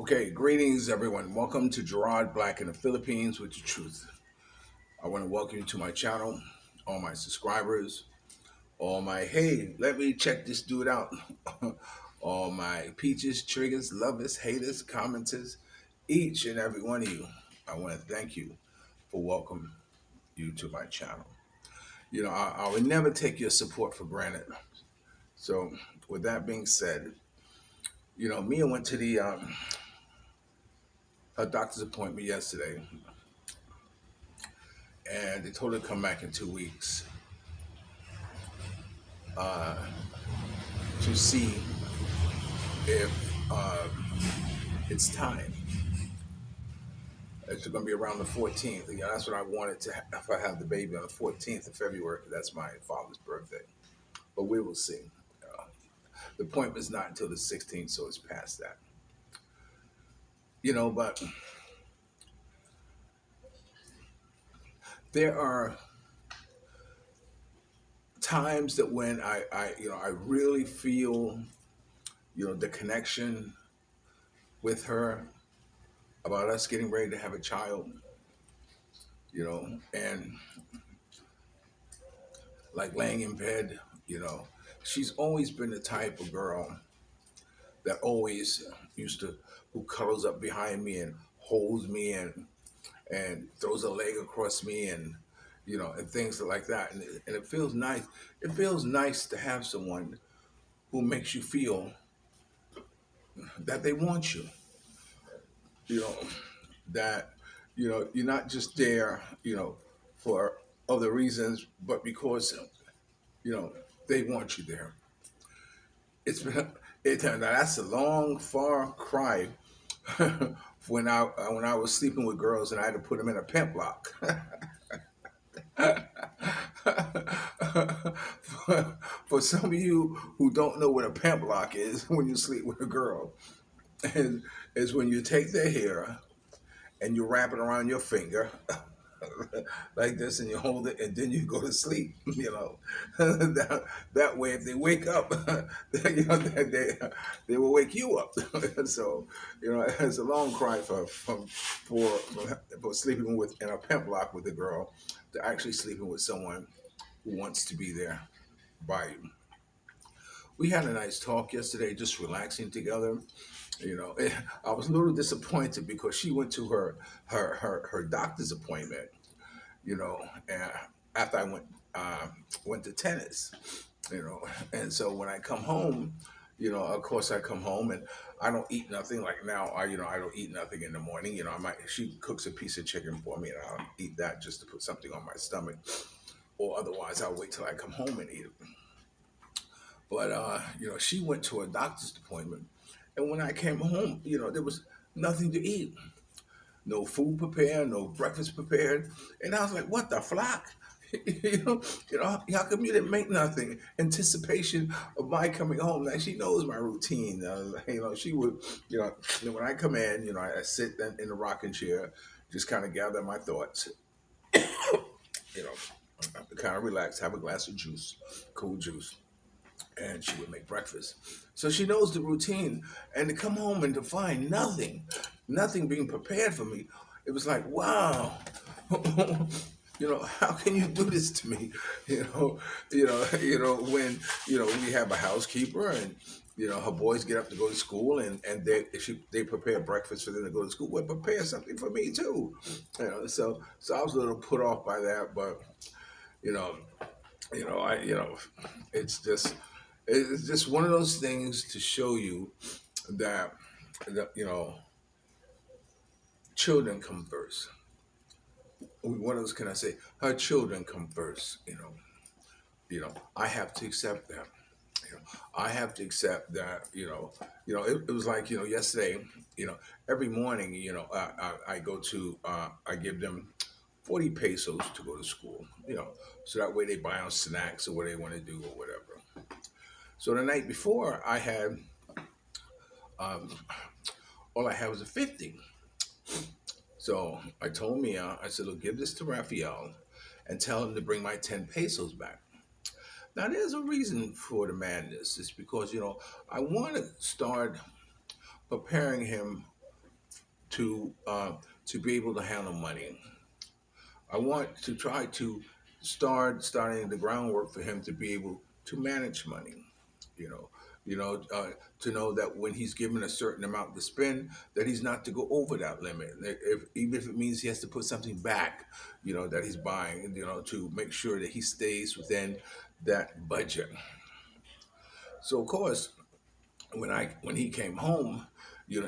Okay, greetings everyone. Welcome to Gerard Black in the Philippines with the truth. I want to welcome you to my channel, all my subscribers, all my hey, let me check this dude out. All my peaches, triggers, lovers, haters, commenters, each and every one of you. I want to thank you for welcoming you to my channel. I will never take your support for granted. So, with that being said, Mia went to the her doctor's appointment yesterday, and they told her to come back in 2 weeks uh, to see if it's time. It's going to be around the 14th. That's what I wanted to if I have the baby on the 14th of February. That's my father's birthday. But we will see. Uh, the appointment's not until the 16th, so it's past that. But there are times that when I really feel, the connection with her about us getting ready to have a child, and like laying in bed, she's always been the type of girl that always used to, who cuddles up behind me and holds me and throws a leg across me and things like that. And it feels nice. It feels nice to have someone who makes you feel that they want you, you know, that, you're not just there, for other reasons, but because, you know, they want you there. It's been now that's a long, far cry when I was sleeping with girls and I had to put them in a pimp lock. For some of you who don't know what a pimp lock is, when you sleep with a girl, is, is when you take their hair and you wrap it around your finger like this and you hold it and then you go to sleep. That way if they wake up, they will wake you up. So it's a long cry for sleeping with in a pimp lock with a girl to actually sleeping with someone who wants to be there by you. We had a nice talk yesterday, just relaxing together. I was a little disappointed because she went to her doctor's appointment, and after I went to tennis, and so when I come home, of course I come home and I don't eat nothing. Like now, I don't eat nothing in the morning. She cooks a piece of chicken for me and I'll eat that just to put something on my stomach, or otherwise I'll wait till I come home and eat it. But she went to a doctor's appointment, and when I came home, there was nothing to eat, no food prepared, no breakfast prepared, and I was like, "What the flock?" How come you didn't make nothing? Anticipation of my coming home. Like she knows my routine. She would, when I come in, I sit in the rocking chair, just kind of gather my thoughts, you know, kind of relax, have a glass of juice, cool juice, and she would make breakfast. So she knows the routine. And to come home and to find nothing being prepared for me, it was like, wow, how can you do this to me? When we have a housekeeper and her boys get up to go to school and they prepare breakfast for them to go to school. Well, prepare something for me too. So I was a little put off by that, but you know, I it's just one of those things to show you that, children come first. What else can I say? Her children come first. I have to accept that. I have to accept that. It was like yesterday. Every morning. I go to I give them 40 pesos to go to school. So that way they buy on snacks or what they want to do or whatever. So the night before, I had um, all I had was a 50. So I told Mia, I said, "Look, give this to Raphael and tell him to bring my 10 pesos back." Now, there's a reason for the madness. It's because, I want to start preparing him to to be able to handle money. I want to try to starting the groundwork for him to be able to manage money. You know, you know, to know that when he's given a certain amount to spend, that he's not to go over that limit. If, even if it means he has to put something back, that he's buying, to make sure that he stays within that budget. So of course, when he came home,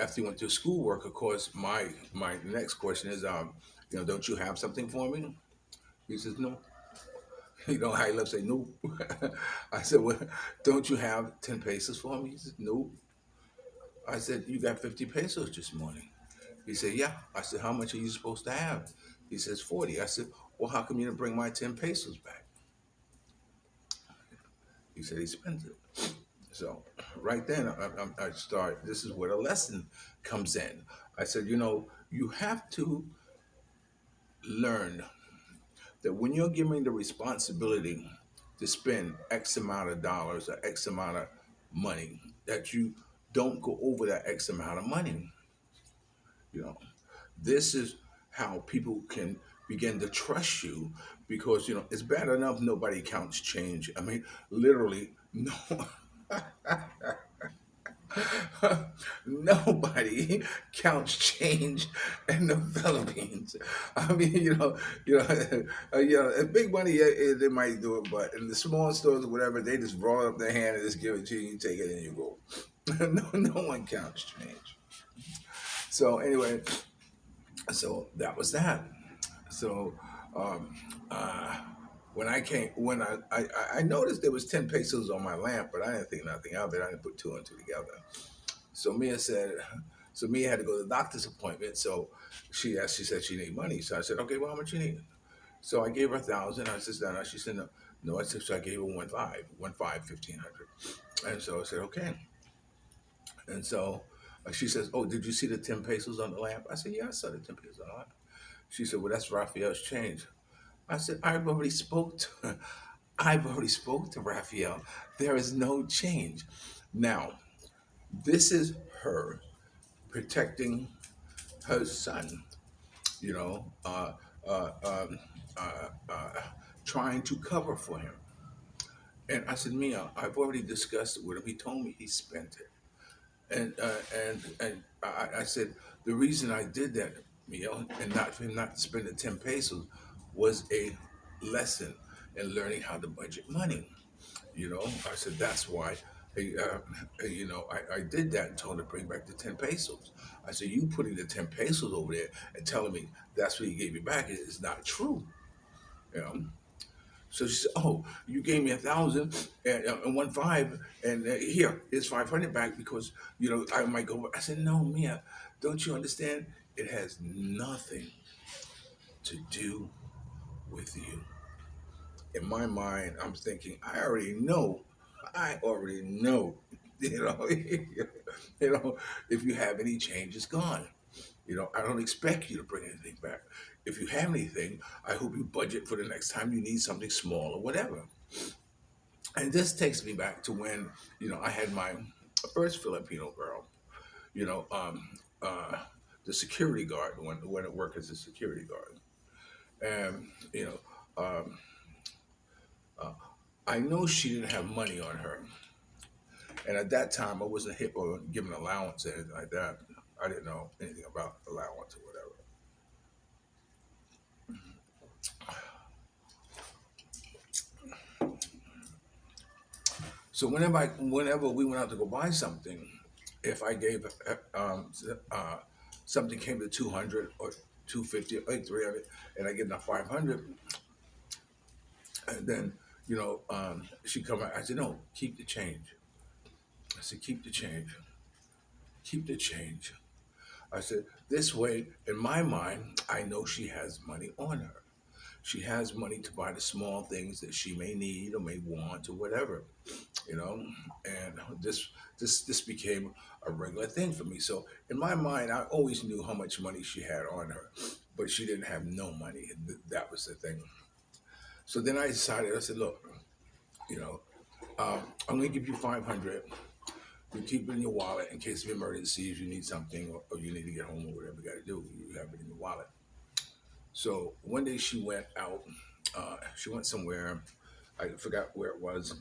after he went to schoolwork, of course, my next question is, don't you have something for me? He says, no. How he loves say no. I said, well, don't you have 10 pesos for me? He said, no. I said, you got 50 pesos this morning. He said, yeah. I said, how much are you supposed to have? He says, 40. I said, well, how come you didn't bring my 10 pesos back? He said he spent it. So right then, I start, this is where the lesson comes in. I said, you have to learn that when you're given the responsibility to spend X amount of dollars or X amount of money, that you don't go over that X amount of money. You know, this is how people can begin to trust you, because it's bad enough nobody counts change. I mean, literally, no. Nobody counts change in the Philippines. I mean, big money, they might do it, but in the small stores or whatever, they just roll up their hand and just give it to you. You take it and you go. No one counts change. So anyway, so that was that. So um, uh, when I noticed there was 10 pesos on my lamp, but I didn't think nothing of it. I didn't put two and two together. So Mia said, so Mia had to go to the doctor's appointment. So she said she needed money. So I said, okay, well, how much you need? So I gave her 1,000. I said, no. She said, no, no. I said, so I gave her 1,500. And so I said, okay. And so she says, oh, did you see the 10 pesos on the lamp? I said, yeah, I saw the 10 pesos on the lamp. She said, well, that's Raphael's change. I said, I've already spoke to Raphael. There is no change. Now, this is her protecting her son, you know, uh, uh, um, uh, uh, trying to cover for him. And I said, Mia, I've already discussed it with him. He told me he spent it. And I said, the reason I did that, Mia, and not for him not to spend the 10 pesos, was a lesson in learning how to budget money. I said, that's why, I did that and told her to bring back the 10 pesos. I said, you putting the 10 pesos over there and telling me that's what he gave me back is not true. You know? So she said, oh, you gave me 1,000 and 1.5, and here, it's 500 back because, I might go. I said, no, Mia, don't you understand? It has nothing to do with you. In my mind, I'm thinking, I already know. I already know. You know, if you have any change, it's gone. I don't expect you to bring anything back. If you have anything, I hope you budget for the next time you need something small or whatever. And this takes me back to when, I had my first Filipino girl, you know, um, uh, the security guard, when it worked as a security guard. And, um, uh, I know she didn't have money on her. And at that time, I wasn't hip or given allowance or anything like that. I didn't know anything about allowance or whatever. So whenever we went out to go buy something, if I gave something came to 200 or 250 or like 300, and I give them 500, and then she come out. I said, no, keep the change. I said, keep the change, keep the change. I said, this way, in my mind, I know she has money on her. She has money to buy the small things that she may need or may want or whatever, you know. And this became a regular thing for me. So in my mind, I always knew how much money she had on her, but she didn't have no money. And that was the thing. So then I decided. I said, look, you know, I'm going to give you 500, You keep it in your wallet in case of emergencies, you need something, or you need to get home or whatever you got to do. You have it in your wallet. So one day she went out. She went somewhere. I forgot where it was,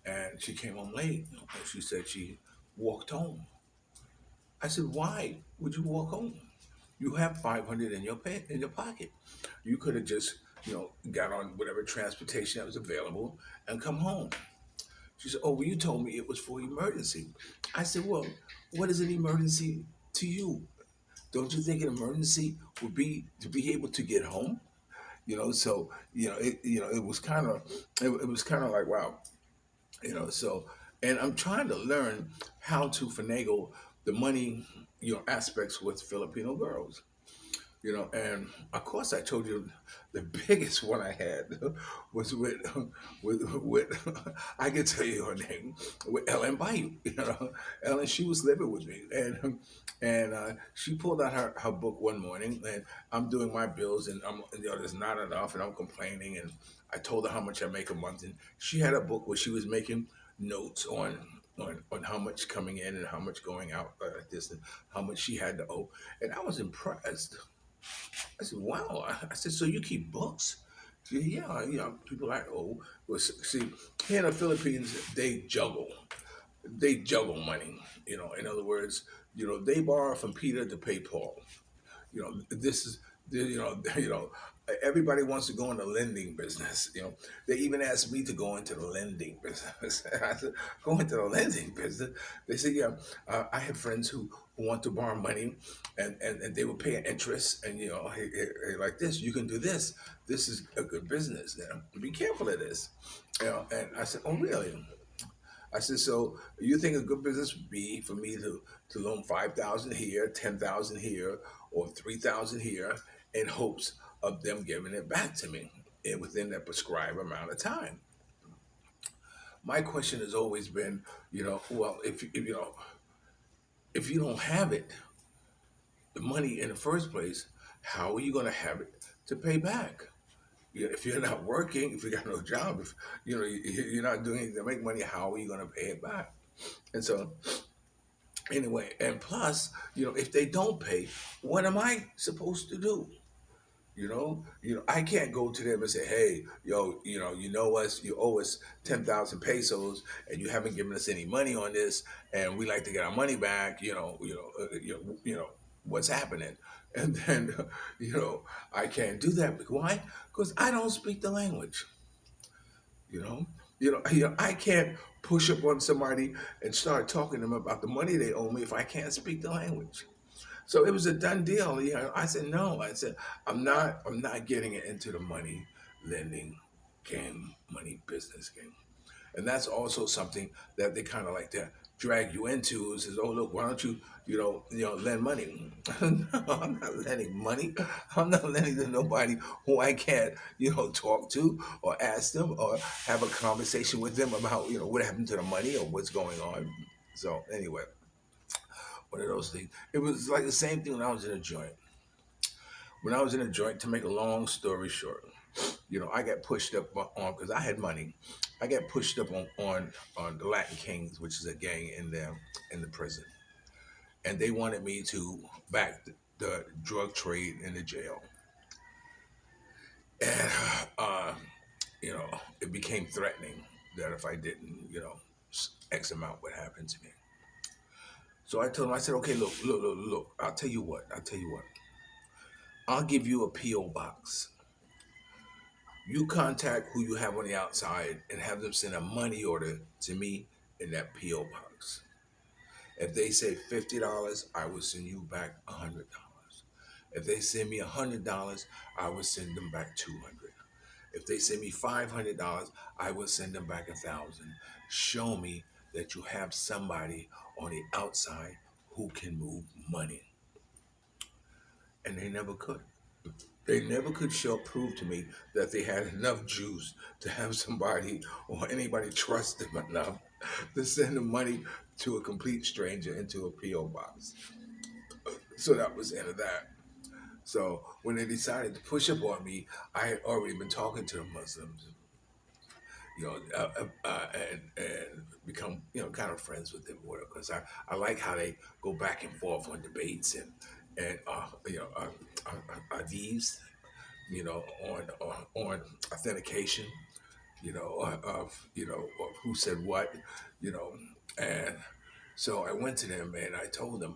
and she came home late. And she said she walked home. I said, "Why would you walk home? You have 500 in in your pocket. You could have just, got on whatever transportation that was available and come home." She said, "Oh, well, you told me it was for emergency." I said, "Well, what is an emergency to you? Don't you think an emergency would be to be able to get home?" So it was kind of it was kind of like, wow. So, and I'm trying to learn how to finagle the money aspects with Filipino girls. And of course I told you the biggest one I had was with I can tell you her name, with Ellen Bayou. Ellen, she was living with me, and she pulled out her book one morning, and I'm doing my bills, and there's not enough, and I'm complaining, and I told her how much I make a month, and she had a book where she was making notes on how much coming in and how much going out, like this, and how much she had to owe. And I was impressed. I said, "Wow." I said, "So you keep books?" She said, "Yeah, people like, oh, well, see, here in the Philippines, they juggle. They juggle money. In other words, they borrow from Peter to pay Paul. This is everybody wants to go in the lending business. They even asked me to go into the lending business. I said, "Go into the lending business?" They said, "Yeah, I have friends who want to borrow money, and they will pay an interest, and hey, like this, you can do this. This is a good business. Be careful of this." And I said, "Oh, really?" I said, "So you think a good business would be for me to loan 5,000 here, 10,000 here, or 3,000 here, in hopes of them giving it back to me within that prescribed amount of time?" My question has always been, well, if you don't have it, the money in the first place, how are you going to have it to pay back? If you're not working, if you got no job, if you're not doing anything to make money, how are you going to pay it back? And so anyway, and plus, if they don't pay, what am I supposed to do? I can't go to them and say, "Hey, yo, us, you owe us 10,000 pesos, and you haven't given us any money on this, and we like to get our money back. What's happening?" And then, I can't do that. Why? Because I don't speak the language. You know, I can't push up on somebody and start talking to them about the money they owe me if I can't speak the language. So it was a done deal. I said no. I said I'm not getting into the money lending game, money business game. And that's also something that they kind of like to drag you into. Says, "Oh, look, why don't you lend money?" No, I'm not lending money. I'm not lending to nobody who I can't talk to or ask them or have a conversation with them about what happened to the money or what's going on. So anyway, one of those things. It was like the same thing when I was in a joint. When I was in a joint, to make a long story short, I got pushed up on because I had money. I got pushed up on the Latin Kings, which is a gang in the prison, and they wanted me to back the drug trade in the jail, and it became threatening that if I didn't, X amount would happen to me. So I told him, I said, "Okay, look, look, look, look. I'll tell you what. I'll tell you what. I'll give you a PO box. You contact who you have on the outside and have them send a money order to me in that PO box. If they say $50, I will send you back $100. If they send me $100, I will send them back 200. If they send me $500, I will send them back 1,000. Show me that you have somebody on the outside who can move money." And they never could. They never could prove to me that they had enough juice to have somebody or anybody trust them enough to send the money to a complete stranger into a PO box. So that was the end of that. So when they decided to push up on me, I had already been talking to the Muslims, and become, kind of friends with them, because I like how they go back and forth on debates and these, on authentication, of who said what, you know, and so I went to them and I told them,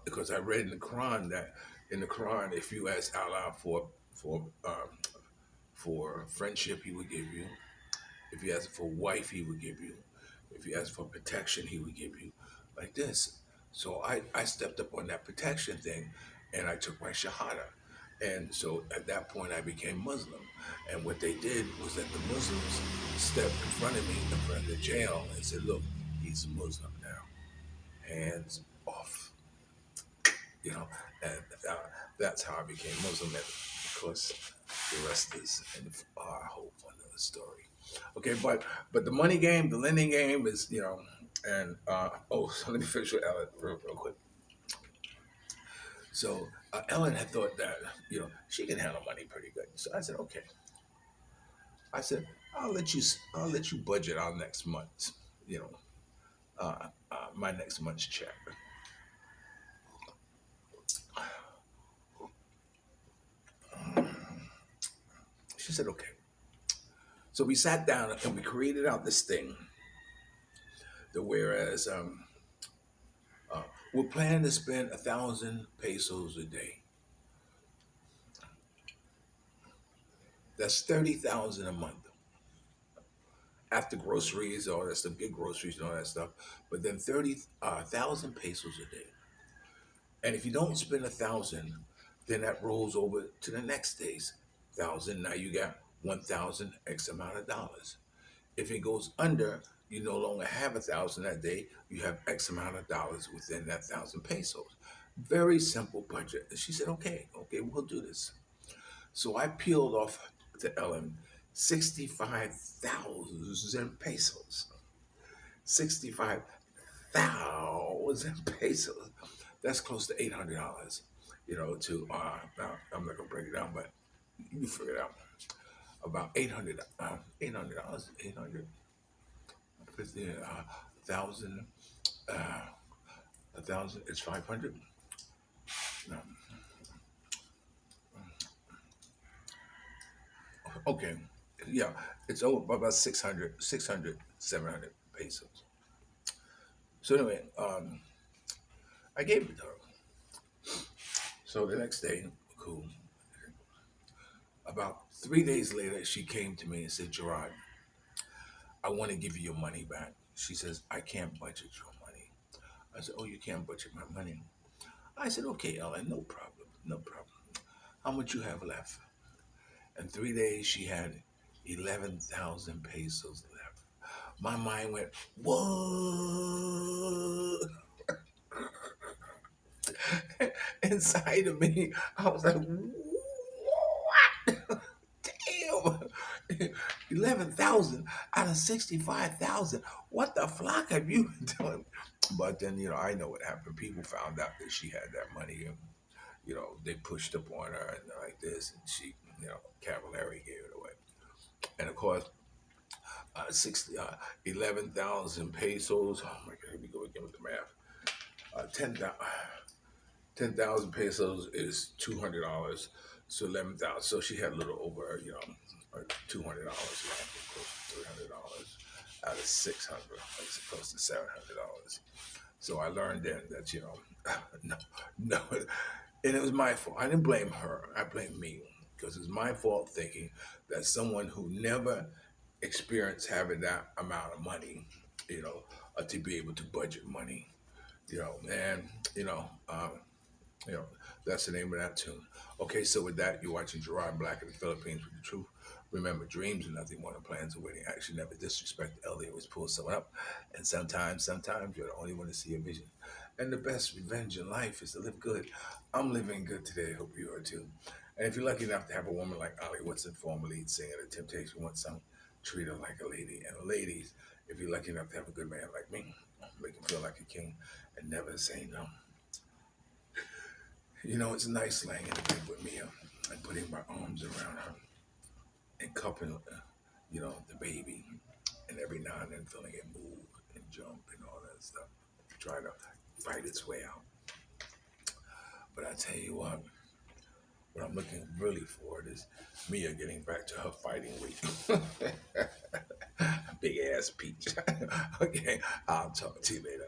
because I read in the Quran that in the Quran, if you ask Allah for friendship, He would give you. If you ask for wife, He would give you. If you ask for protection, He would give you. Like this. So I stepped up on that protection thing, and I took my shahada. And so at that point, I became Muslim. And what they did was that the Muslims stepped in front of me, in front of the jail, and said, "Look, he's a Muslim now. Hands off." You know, and uh, that's how I became Muslim. And of course, the rest is a whole another story. Okay, but the money game, the lending game is, and so let me finish with Ellen real quick. So Ellen had thought that she can handle money pretty good. So I said, okay. I said, I'll let you budget our next month. You know, my next month's check. She said, okay. So we sat down and we created out this thing. The whereas uh, we're planning to spend 1,000 pesos a day. That's 30,000 a month after groceries, all that stuff, get groceries and all that stuff. But then 30,000 pesos a day. And if you don't spend 1,000, then that rolls over to the next day's 1,000. Now you got 1,000 X amount of dollars. If it goes under, you no longer have 1,000 that day. You have X amount of dollars within that 1,000 pesos. Very simple budget. And she said, okay, we'll do this. So I peeled off to Ellen 65,000 pesos. 65,000 pesos. That's close to $800. To I'm not gonna break it down, but you figure it out. About $800, 50, 1,000, uh, 1,000 is 500. Okay, yeah, it's over about 600, 700 pesos. So anyway, I gave it to her. So the next day, cool. About 3 days later, she came to me and said, Gerard, I want to give you your money back. She says, I can't budget your money. I said, oh, you can't budget my money. I said, okay, Ellen, no problem, no problem. How much you have left? In 3 days, she had 11,000 pesos left. My mind went, what? Inside of me, I was like, what? Damn. 11,000 out of 65,000. What the flock have you been doing? But then, I know what happened. People found out that she had that money, and, they pushed up on her and like this, and she, cavalry gave it away. And of course, 11,000 pesos. Oh my God, here we go again with the math. 10,000 pesos is $200. So 11,000. So she had a little over, $200 left, $300 out of 600. It's close to $700. So I learned then that, no, no, and it was my fault. I didn't blame her. I blame me because it's my fault thinking that someone who never experienced having that amount of money, to be able to budget money, and you know, um, you know, that's the name of that tune. Okay, so with that, you're watching Gerard Black in the Philippines with the truth. Remember, dreams are nothing more than plans of winning. Action never disrespect the elder, always pull someone up. And sometimes you're the only one to see a vision. And the best revenge in life is to live good. I'm living good today. I hope you are too. And if you're lucky enough to have a woman like Ali Woodson, former lead singer of Temptation One Song, treat her like a lady. And ladies, if you're lucky enough to have a good man like me, make him feel like a king and never say no. It's nice laying in the bed with me and putting my arms around her and cupping, the baby and every now and then feeling it move and jump and all that stuff, trying to fight its way out. But I tell you what I'm looking really forward is Mia getting back to her fighting weight. Big ass peach. Okay, I'll talk to you later.